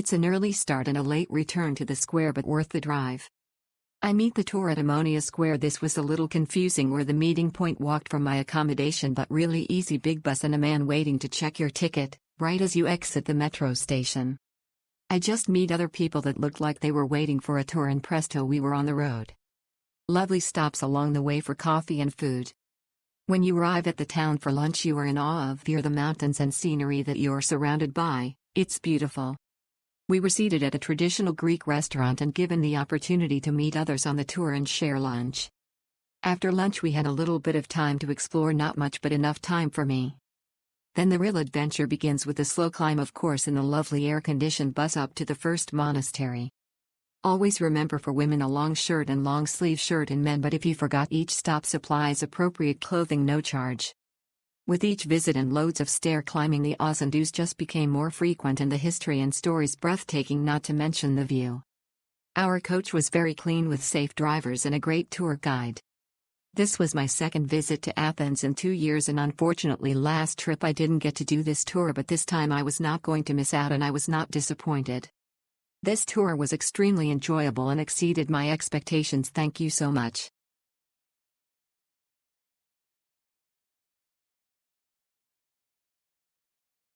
It's an early start and a late return to the square, but worth the drive. I meet the tour at Ammonia Square. This was a little confusing where the meeting point walked from my accommodation, but really easy. Big bus and a man waiting to check your ticket, right as you exit the metro station. I just meet other people that looked like they were waiting for a tour, and presto, we were on the road. Lovely stops along the way for coffee and food. When you arrive at the town for lunch, you are in awe of the mountains and scenery that you are surrounded by. It's beautiful. We were seated at a traditional Greek restaurant and given the opportunity to meet others on the tour and share lunch. After lunch we had a little bit of time to explore, not much but enough time for me. Then the real adventure begins with a slow climb, of course, in the lovely air-conditioned bus up to the first monastery. Always remember, for women a long shirt and long sleeve shirt, and men, but if you forgot, each stop supplies appropriate clothing, no charge. With each visit and loads of stair climbing, the ahs and do's just became more frequent and the history and stories breathtaking, not to mention the view. Our coach was very clean with safe drivers and a great tour guide. This was my second visit to Athens in 2 years, and unfortunately last trip I didn't get to do this tour, but this time I was not going to miss out and I was not disappointed. This tour was extremely enjoyable and exceeded my expectations. Thank you so much.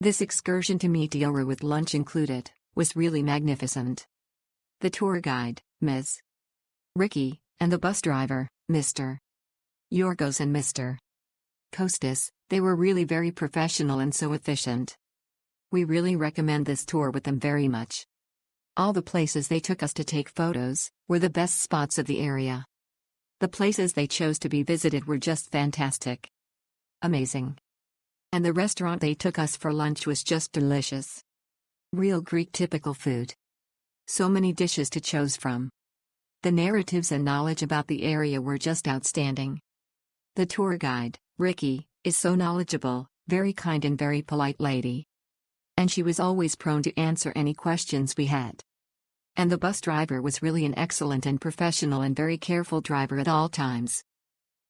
This excursion to Meteora, with lunch included, was really magnificent. The tour guide, Ms. Ricky, and the bus driver, Mr. Yorgos and Mr. Kostas, they were really very professional and so efficient. We really recommend this tour with them very much. All the places they took us to take photos were the best spots of the area. The places they chose to be visited were just fantastic. Amazing. And the restaurant they took us for lunch was just delicious. Real Greek typical food. So many dishes to choose from. The narratives and knowledge about the area were just outstanding. The tour guide, Ricky, is so knowledgeable, very kind and very polite lady. And she was always prone to answer any questions we had. And the bus driver was really an excellent and professional and very careful driver at all times.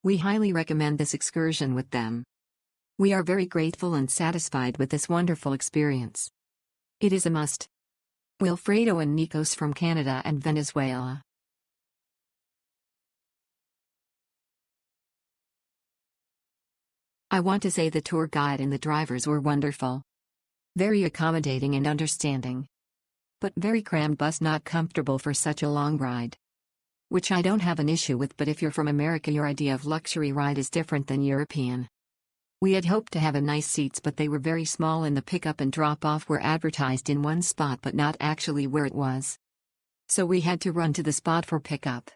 We highly recommend this excursion with them. We are very grateful and satisfied with this wonderful experience. It is a must. Wilfredo and Nikos from Canada and Venezuela. I want to say the tour guide and the drivers were wonderful. Very accommodating and understanding. But very crammed bus, not comfortable for such a long ride. Which I don't have an issue with, but if you're from America, your idea of luxury ride is different than European. We had hoped to have a nice seats, but they were very small and the pickup and drop-off were advertised in one spot but not actually where it was. So we had to run to the spot for pickup.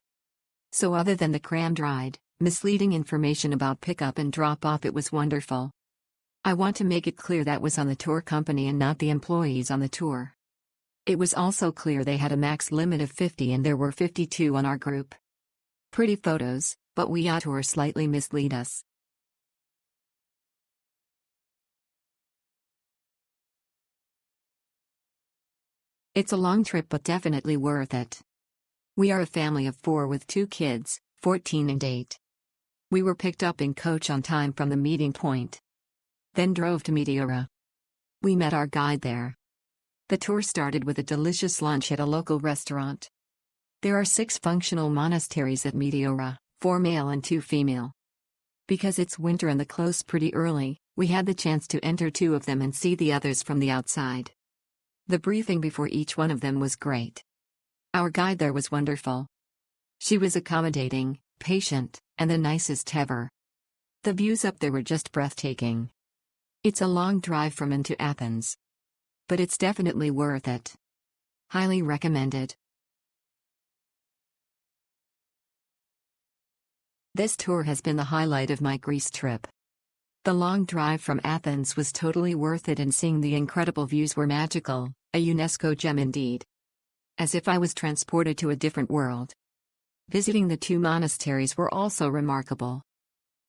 So other than the crammed ride, misleading information about pickup and drop-off, it was wonderful. I want to make it clear that was on the tour company and not the employees on the tour. It was also clear they had a max limit of 50 and there were 52 on our group. Pretty photos, but we tour slightly mislead us. It's a long trip but definitely worth it. We are a family of 4 with 2 kids, 14 and 8. We were picked up in coach on time from the meeting point. Then drove to Meteora. We met our guide there. The tour started with a delicious lunch at a local restaurant. There are 6 functional monasteries at Meteora, 4 male and 2 female. Because it's winter and the close pretty early, we had the chance to enter 2 of them and see the others from the outside. The briefing before each one of them was great. Our guide there was wonderful. She was accommodating, patient, and the nicest ever. The views up there were just breathtaking. It's a long drive from into Athens. But it's definitely worth it. Highly recommended. This tour has been the highlight of my Greece trip. The long drive from Athens was totally worth it, and seeing the incredible views were magical, a UNESCO gem indeed. As if I was transported to a different world. Visiting the 2 monasteries were also remarkable.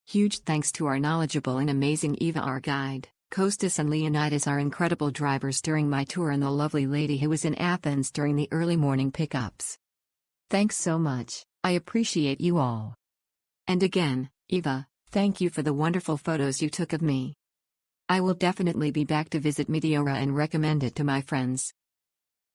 Huge thanks to our knowledgeable and amazing Eva, our guide, Kostas and Leonidas, our incredible drivers during my tour, and the lovely lady who was in Athens during the early morning pickups. Thanks so much, I appreciate you all. And again, Eva, thank you for the wonderful photos you took of me. I will definitely be back to visit Meteora and recommend it to my friends.